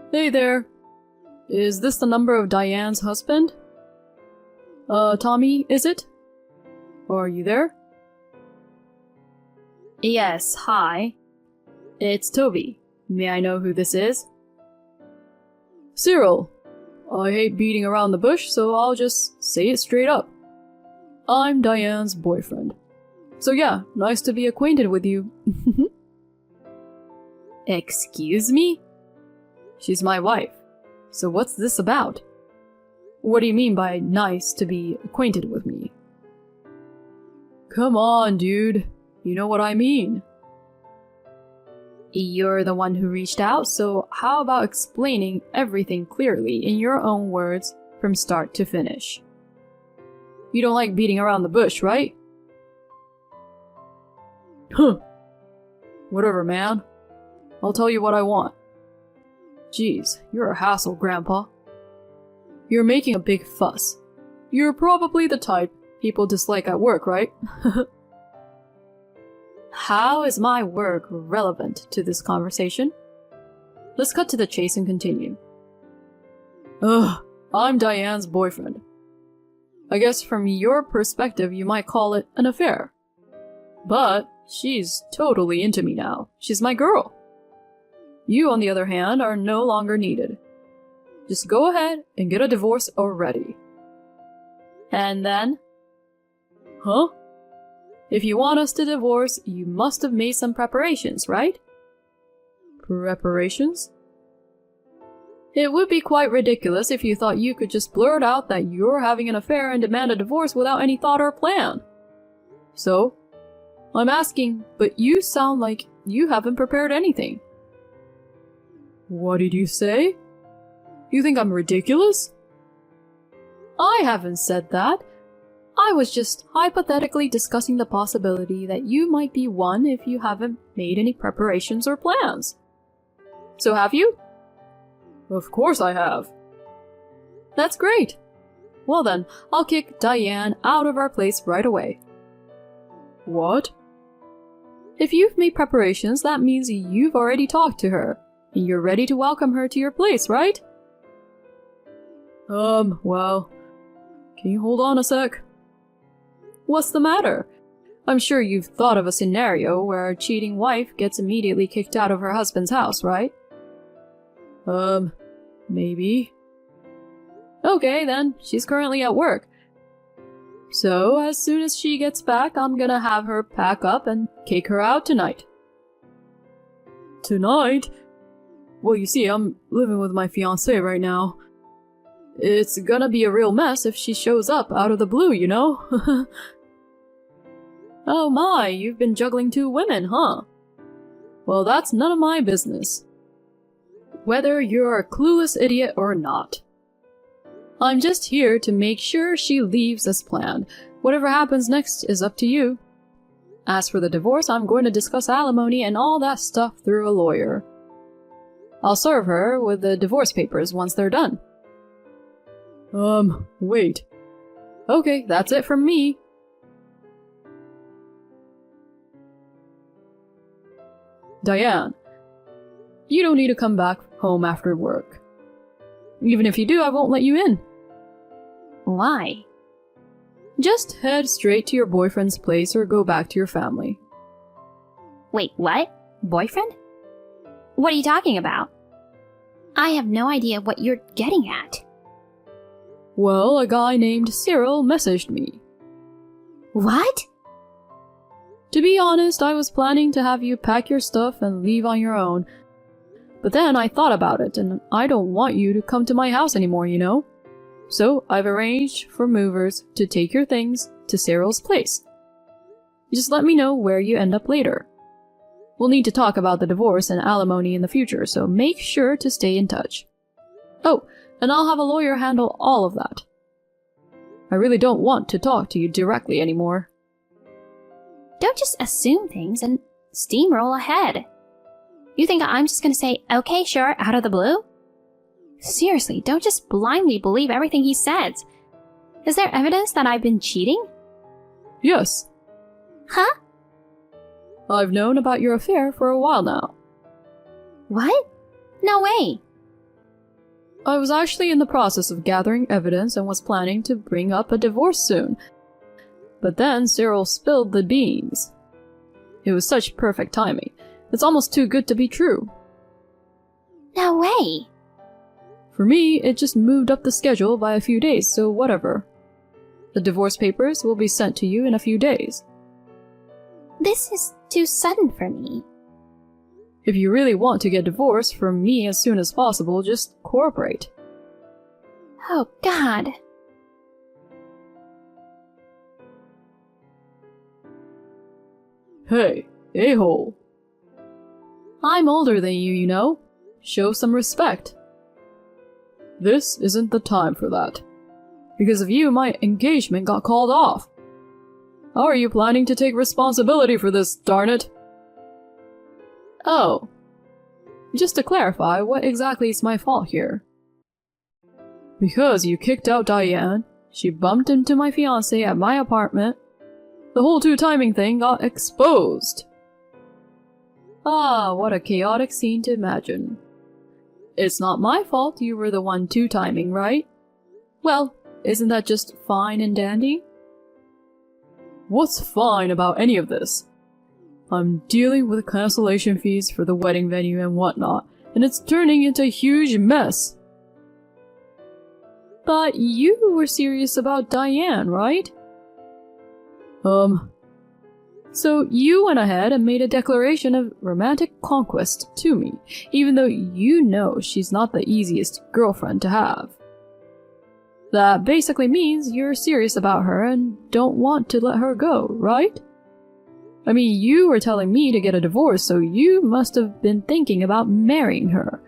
Hey there. Is this the number of Diane's husband? Tommy, is it? Are you there? Yes, hi. It's Toby. May I know who this is? Cyril. I hate beating around the bush, so I'll just say it straight up. I'm Diane's boyfriend. So yeah, nice to be acquainted with you. Excuse me? She's my wife. So what's this about? What do you mean by nice to be acquainted with me? Come on, dude. You know what I mean. You're the one who reached out, so how about explaining everything clearly in your own words from start to finish? You don't like beating around the bush, right? Huh. Whatever, man. I'll tell you what I want. Jeez, you're a hassle, Grandpa. You're making a big fuss. You're probably the type people dislike at work, right? How is my work relevant to this conversation? Let's cut to the chase and continue. Ugh, I'm Diane's boyfriend. I guess from your perspective you might call it an affair. But she's totally into me now. She's my girl. You, on the other hand, are no longer needed. Just go ahead and get a divorce already. And then? Huh? If you want us to divorce, you must have made some preparations, right? Preparations? It would be quite ridiculous if you thought you could just blurt out that you're having an affair and demand a divorce without any thought or plan. So, I'm asking, but you sound like you haven't prepared anything. What did you say? You think I'm ridiculous? I haven't said that. I was just hypothetically discussing the possibility that you might be one if you haven't made any preparations or plans. So have you? Of course I have. That's great. Well then, I'll kick Diane out of our place right away. What? If you've made preparations, that means you've already talked to her, and you're ready to welcome her to your place, right? Well, can you hold on a sec? What's the matter? I'm sure you've thought of a scenario where a cheating wife gets immediately kicked out of her husband's house, right? Maybe. Okay, then. She's currently at work. So, as soon as she gets back, I'm gonna have her pack up and kick her out tonight. Tonight? Well, you see, I'm living with my fiancé right now. It's gonna be a real mess if she shows up out of the blue, you know? Oh my, you've been juggling two women, huh? Well, that's none of my business. Whether you're a clueless idiot or not. I'm just here to make sure she leaves as planned. Whatever happens next is up to you. As for the divorce, I'm going to discuss alimony and all that stuff through a lawyer. I'll serve her with the divorce papers once they're done. Wait. Okay, that's it from me. Diane, you don't need to come back home after work. Even if you do, I won't let you in. Why? Just head straight to your boyfriend's place or go back to your family. Wait, what? Boyfriend? What are you talking about? I have no idea what you're getting at. Well, a guy named Cyril messaged me. What? To be honest, I was planning to have you pack your stuff and leave on your own. But then I thought about it, and I don't want you to come to my house anymore, you know? So I've arranged for movers to take your things to Cyril's place. Just let me know where you end up later. We'll need to talk about the divorce and alimony in the future, so make sure to stay in touch. Oh, and I'll have a lawyer handle all of that. I really don't want to talk to you directly anymore. Don't just assume things and steamroll ahead. You think I'm just gonna say, okay, sure, out of the blue? Seriously, don't just blindly believe everything he says. Is there evidence that I've been cheating? Yes. Huh? I've known about your affair for a while now. What? No way. I was actually in the process of gathering evidence and was planning to bring up a divorce soon. But then Cyril spilled the beans. It was such perfect timing. It's almost too good to be true. No way! For me, it just moved up the schedule by a few days, so whatever. The divorce papers will be sent to you in a few days. This is too sudden for me. If you really want to get divorced from me as soon as possible, just cooperate. Oh, God. Hey, a-hole. I'm older than you, you know. Show some respect. This isn't the time for that. Because of you, my engagement got called off. How are you planning to take responsibility for this, darn it? Oh. Just to clarify, what exactly is my fault here? Because you kicked out Diane, she bumped into my fiancé at my apartment, the whole two-timing thing got exposed. Ah, what a chaotic scene to imagine. It's not my fault you were the one two-timing, right? Well, isn't that just fine and dandy? What's fine about any of this? I'm dealing with cancellation fees for the wedding venue and whatnot, and it's turning into a huge mess. But you were serious about Diane, right? So you went ahead and made a declaration of romantic conquest to me, even though you know she's not the easiest girlfriend to have. That basically means you're serious about her and don't want to let her go, right? I mean, you were telling me to get a divorce, so you must have been thinking about marrying her.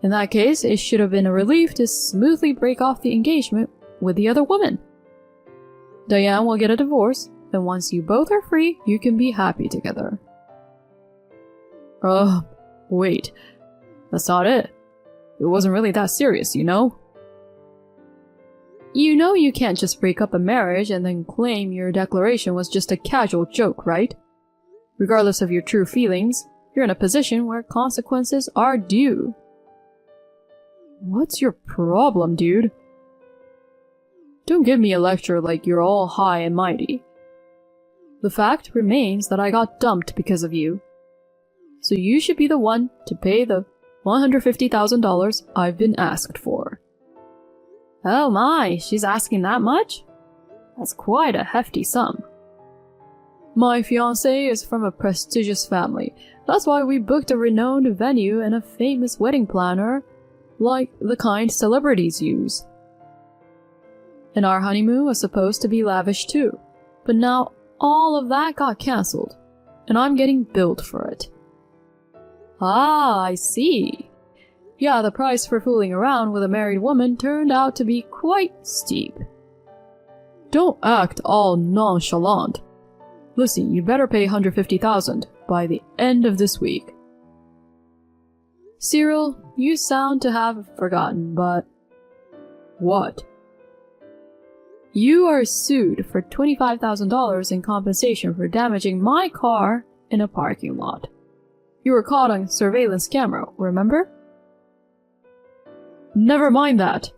In that case, it should have been a relief to smoothly break off the engagement with the other woman. Diane will get a divorce, and once you both are free, you can be happy together. Wait. That's not it. It wasn't really that serious, you know? You know you can't just break up a marriage and then claim your declaration was just a casual joke, right? Regardless of your true feelings, you're in a position where consequences are due. What's your problem, dude? Don't give me a lecture like you're all high and mighty. The fact remains that I got dumped because of you. So you should be the one to pay the $150,000 I've been asked for. Oh my, she's asking that much? That's quite a hefty sum. My fiancé is from a prestigious family. That's why we booked a renowned venue and a famous wedding planner, like the kind celebrities use. And our honeymoon was supposed to be lavish too, but now all of that got cancelled, and I'm getting billed for it. Ah, I see. Yeah, the price for fooling around with a married woman turned out to be quite steep. Don't act all nonchalant. Listen, you better pay $150,000 by the end of this week. Cyril, you sound to have forgotten, but... What? You are sued for $25,000 in compensation for damaging my car in a parking lot. You were caught on surveillance camera, remember? Never mind that.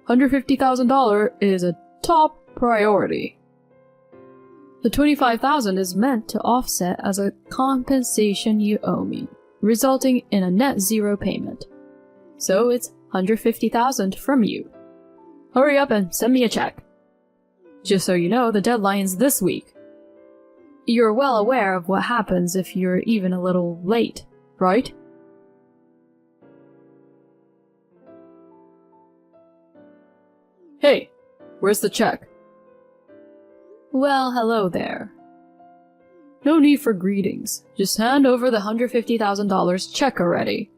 $150,000 is a top priority. The $25,000 is meant to offset as a compensation you owe me, resulting in a net zero payment. So it's $150,000 from you. Hurry up and send me a check. Just so you know, the deadline's this week. You're well aware of what happens if you're even a little late, right? Hey, where's the check? Well, hello there. No need for greetings. Just hand over the $150,000 check already.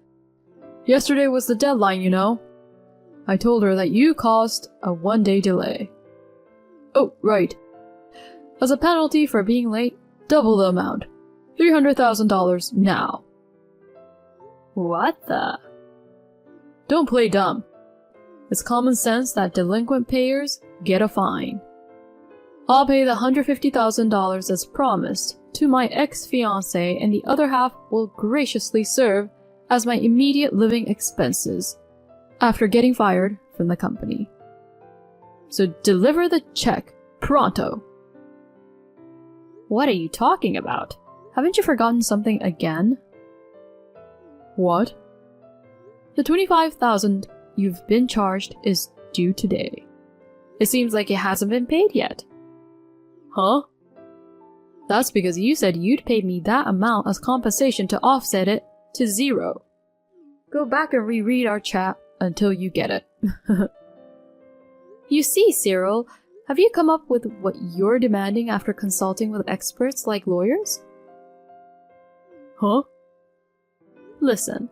Yesterday was the deadline, you know. I told her that you caused a one-day delay. Oh, right. As a penalty for being late, double the amount. $300,000 now. What the? Don't play dumb. It's common sense that delinquent payers get a fine. I'll pay the $150,000 as promised to my ex-fiancé, and the other half will graciously serve as my immediate living expenses. after getting fired from the company. So deliver the check, pronto. What are you talking about? Haven't you forgotten something again? What? The $25,000 you've been charged is due today. It seems like it hasn't been paid yet. Huh? That's because you said you'd pay me that amount as compensation to offset it to zero. Go back and reread our chat until you get it. You see, Cyril, have you come up with what you're demanding after consulting with experts like lawyers? Huh? Listen,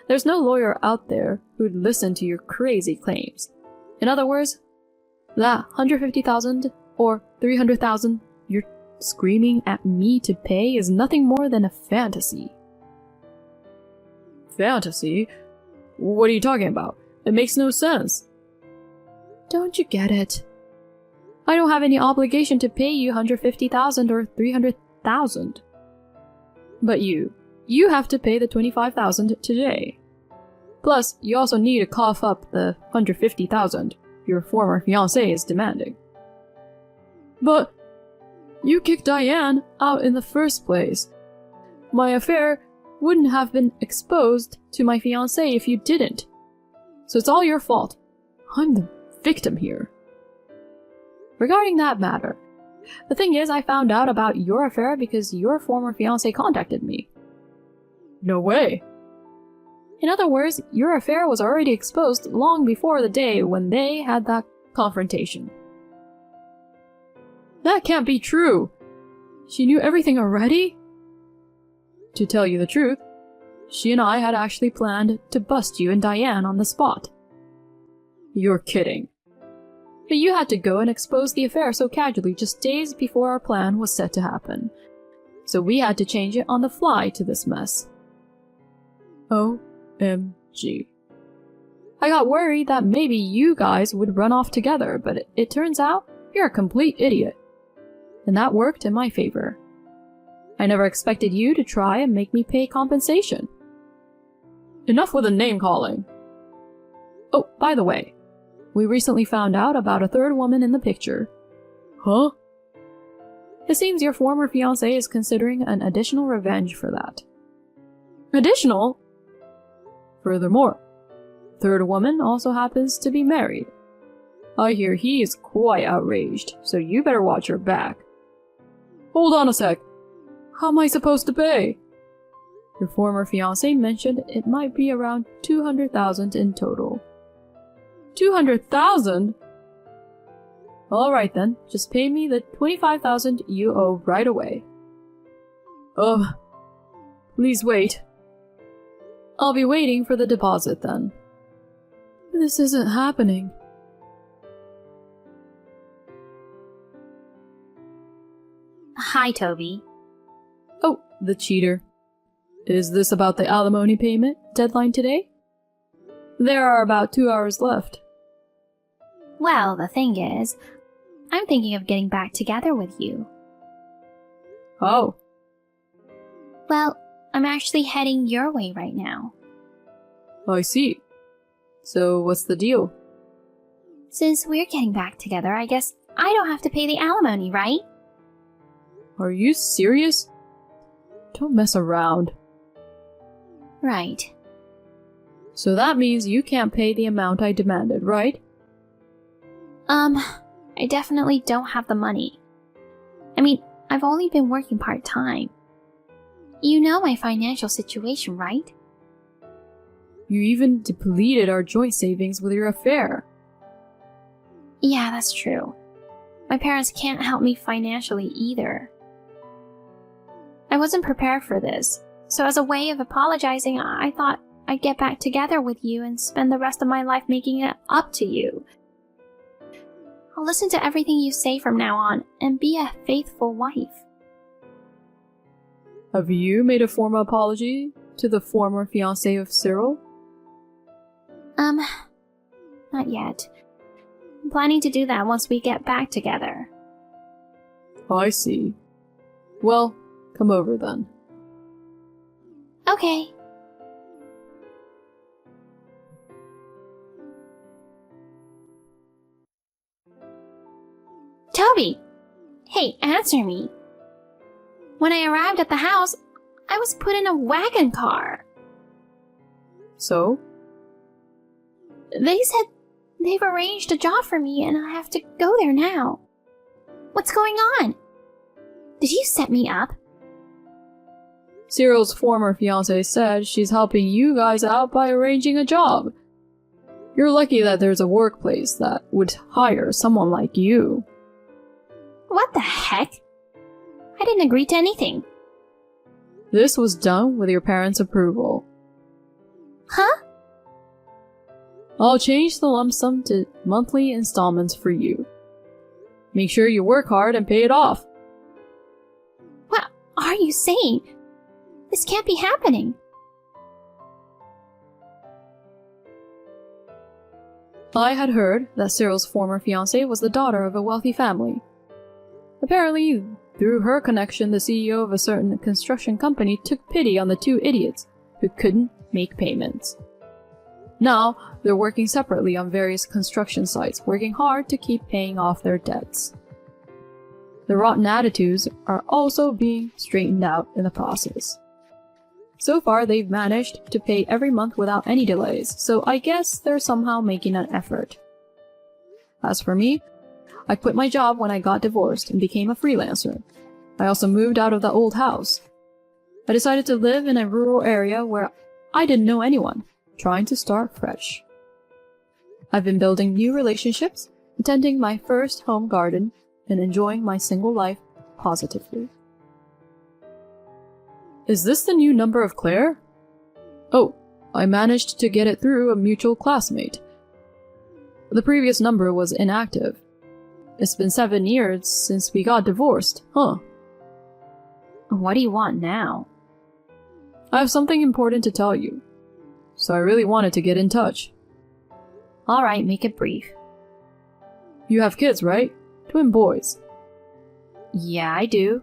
there's no lawyer out there who'd listen to your crazy claims. In other words, that $150,000 or $300,000 you're screaming at me to pay is nothing more than a fantasy. Fantasy? What are you talking about? It makes no sense. Don't you get it? I don't have any obligation to pay you $150,000 or $300,000. But you have to pay the $25,000 today. Plus, you also need to cough up the $150,000 your former fiancé is demanding. But you kicked Diane out in the first place. My affair wouldn't have been exposed to my fiancé if you didn't. So it's all your fault. I'm the victim here. Regarding that matter, the thing is, I found out about your affair because your former fiancé contacted me. No way. In other words, your affair was already exposed long before the day when they had that confrontation. That can't be true. She knew everything already? To tell you the truth, she and I had actually planned to bust you and Diane on the spot. You're kidding. But you had to go and expose the affair so casually just days before our plan was set to happen. So we had to change it on the fly to this mess. OMG. I got worried that maybe you guys would run off together, but it turns out you're a complete idiot. And that worked in my favor. I never expected you to try and make me pay compensation. Enough with the name-calling. Oh, by the way, we recently found out about a third woman in the picture. Huh? It seems your former fiancé is considering an additional revenge for that. Additional? Furthermore, third woman also happens to be married. I hear he is quite outraged, so you better watch your back. Hold on a sec. How am I supposed to pay? Your former fiancé mentioned it might be around $200,000 in total. $200,000? Alright then, just pay me the $25,000 you owe right away. Please wait. I'll be waiting for the deposit then. This isn't happening. Hi, Toby. Oh, the cheater. Is this about the alimony payment deadline today? There are about 2 hours left. Well, the thing is, I'm thinking of getting back together with you. Oh. Well, I'm actually heading your way right now. I see. So what's the deal? Since we're getting back together, I guess I don't have to pay the alimony, right? Are you serious? Don't mess around. Right. So that means you can't pay the amount I demanded, right? I definitely don't have the money. I mean, I've only been working part-time. You know my financial situation, right? You even depleted our joint savings with your affair. Yeah, that's true. My parents can't help me financially either. I wasn't prepared for this, so as a way of apologizing, I thought I'd get back together with you and spend the rest of my life making it up to you. I'll listen to everything you say from now on and be a faithful wife. Have you made a formal apology to the former fiancé of Cyril? Not yet. I'm planning to do that once we get back together. I see. Well, come over then. Okay. Toby! Hey, answer me. When I arrived at the house, I was put in a wagon car. So? They said they've arranged a job for me and I have to go there now. What's going on? Did you set me up? Cyril's former fiancée said she's helping you guys out by arranging a job. You're lucky that there's a workplace that would hire someone like you. What the heck? I didn't agree to anything. This was done with your parents' approval. Huh? I'll change the lump sum to monthly installments for you. Make sure you work hard and pay it off. What are you saying? This can't be happening. I had heard that Cyril's former fiancée was the daughter of a wealthy family. Apparently, through her connection, the CEO of a certain construction company took pity on the two idiots who couldn't make payments. Now, they're working separately on various construction sites, working hard to keep paying off their debts. The rotten attitudes are also being straightened out in the process. So far, they've managed to pay every month without any delays, so I guess they're somehow making an effort. As for me, I quit my job when I got divorced and became a freelancer. I also moved out of the old house. I decided to live in a rural area where I didn't know anyone, trying to start fresh. I've been building new relationships, attending my first home garden, and enjoying my single life positively. Is this the new number of Claire? Oh, I managed to get it through a mutual classmate. The previous number was inactive. It's been 7 years since we got divorced, huh? What do you want now? I have something important to tell you, so I really wanted to get in touch. Alright, make it brief. You have kids, right? Twin boys. Yeah, I do.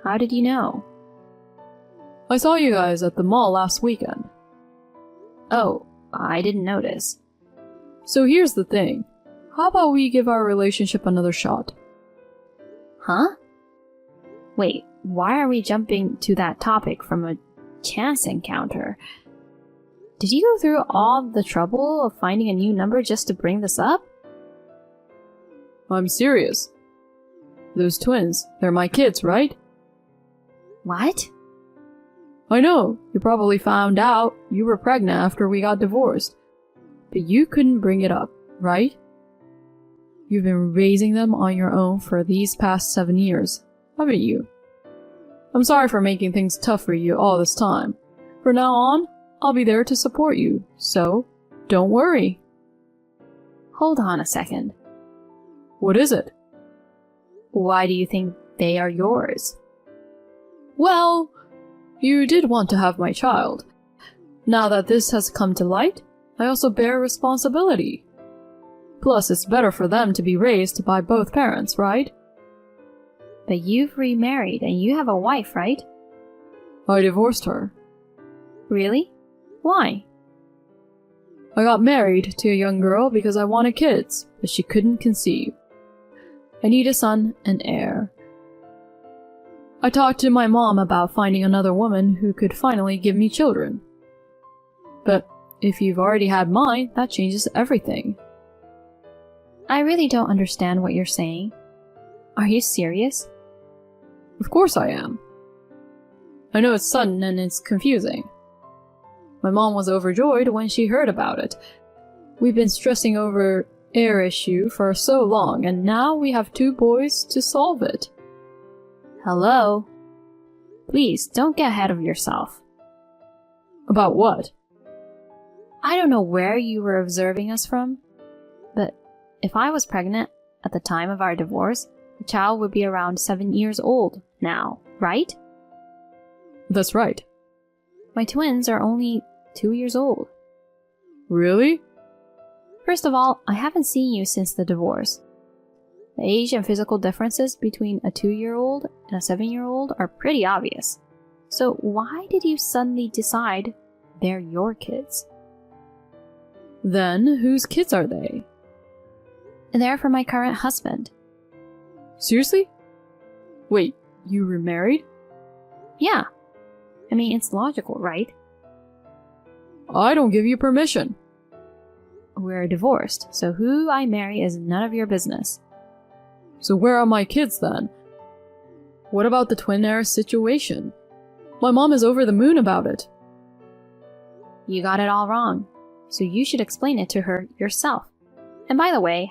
How did you know? I saw you guys at the mall last weekend. Oh, I didn't notice. So here's the thing. How about we give our relationship another shot? Huh? Wait, why are we jumping to that topic from a chance encounter? Did you go through all the trouble of finding a new number just to bring this up? I'm serious. Those twins, they're my kids, right? What? I know, you probably found out you were pregnant after we got divorced. But you couldn't bring it up, right? You've been raising them on your own for these past 7 years, haven't you? I'm sorry for making things tough for you all this time. From now on, I'll be there to support you, so don't worry. Hold on a second. What is it? Why do you think they are yours? Well, you did want to have my child. Now that this has come to light, I also bear responsibility. Plus, it's better for them to be raised by both parents, right? But you've remarried and you have a wife, right? I divorced her. Really? Why? I got married to a young girl because I wanted kids, but she couldn't conceive. I need a son and heir. I talked to my mom about finding another woman who could finally give me children. But if you've already had mine, that changes everything. I really don't understand what you're saying. Are you serious? Of course I am. I know it's sudden and it's confusing. My mom was overjoyed when she heard about it. We've been stressing over heir issue for so long, and now we have 2 boys to solve it. Hello? Please, don't get ahead of yourself. About what? I don't know where you were observing us from, but if I was pregnant at the time of our divorce, the child would be around 7 years old now, right? That's right. My twins are only 2 years old. Really? First of all, I haven't seen you since the divorce. The age and physical differences between a 2-year-old and a 7-year-old are pretty obvious. So why did you suddenly decide they're your kids? Then, whose kids are they? They're for my current husband. Seriously? Wait, you were married? Yeah. I mean, it's logical, right? I don't give you permission. We're divorced, so who I marry is none of your business. So where are my kids then? What about the twin heir situation? My mom is over the moon about it. You got it all wrong, so you should explain it to her yourself. And by the way,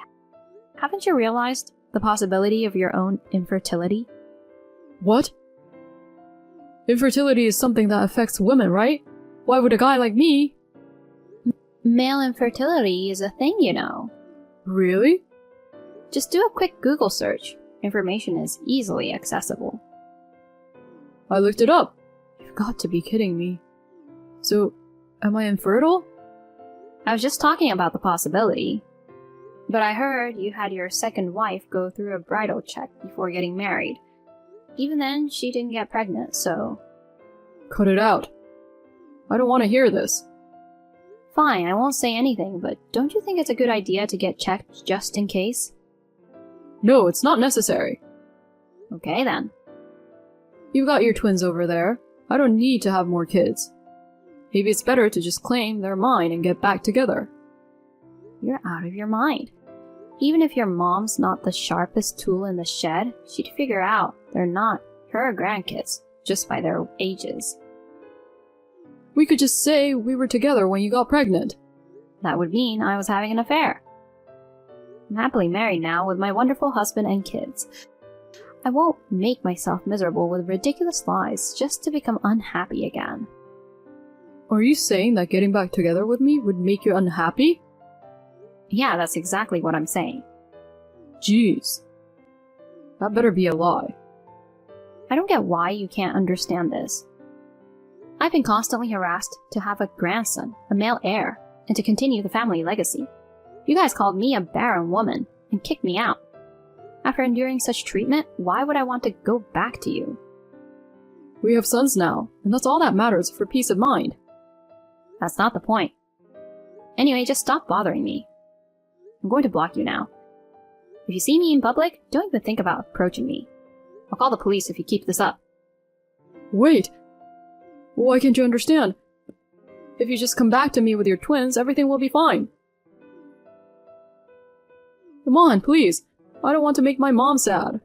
haven't you realized the possibility of your own infertility? What? Infertility is something that affects women, right? Why would a guy like me... Male infertility is a thing, you know. Really? Just do a quick Google search. Information is easily accessible. I looked it up. You've got to be kidding me. So, am I infertile? I was just talking about the possibility. But I heard you had your second wife go through a bridal check before getting married. Even then, she didn't get pregnant, so... Cut it out. I don't want to hear this. Fine, I won't say anything, but don't you think it's a good idea to get checked just in case? No, it's not necessary. Okay then. You've got your twins over there. I don't need to have more kids. Maybe it's better to just claim they're mine and get back together. You're out of your mind. Even if your mom's not the sharpest tool in the shed, she'd figure out they're not her grandkids just by their ages. We could just say we were together when you got pregnant. That would mean I was having an affair. I'm happily married now with my wonderful husband and kids. I won't make myself miserable with ridiculous lies just to become unhappy again. Are you saying that getting back together with me would make you unhappy? Yeah, that's exactly what I'm saying. Jeez. That better be a lie. I don't get why you can't understand this. I've been constantly harassed to have a grandson, a male heir, and to continue the family legacy. You guys called me a barren woman and kicked me out. After enduring such treatment, why would I want to go back to you? We have sons now, and that's all that matters for peace of mind. That's not the point. Anyway, just stop bothering me. I'm going to block you now. If you see me in public, don't even think about approaching me. I'll call the police if you keep this up. Wait! Why can't you understand? If you just come back to me with your twins, everything will be fine. Come on, please. I don't want to make my mom sad.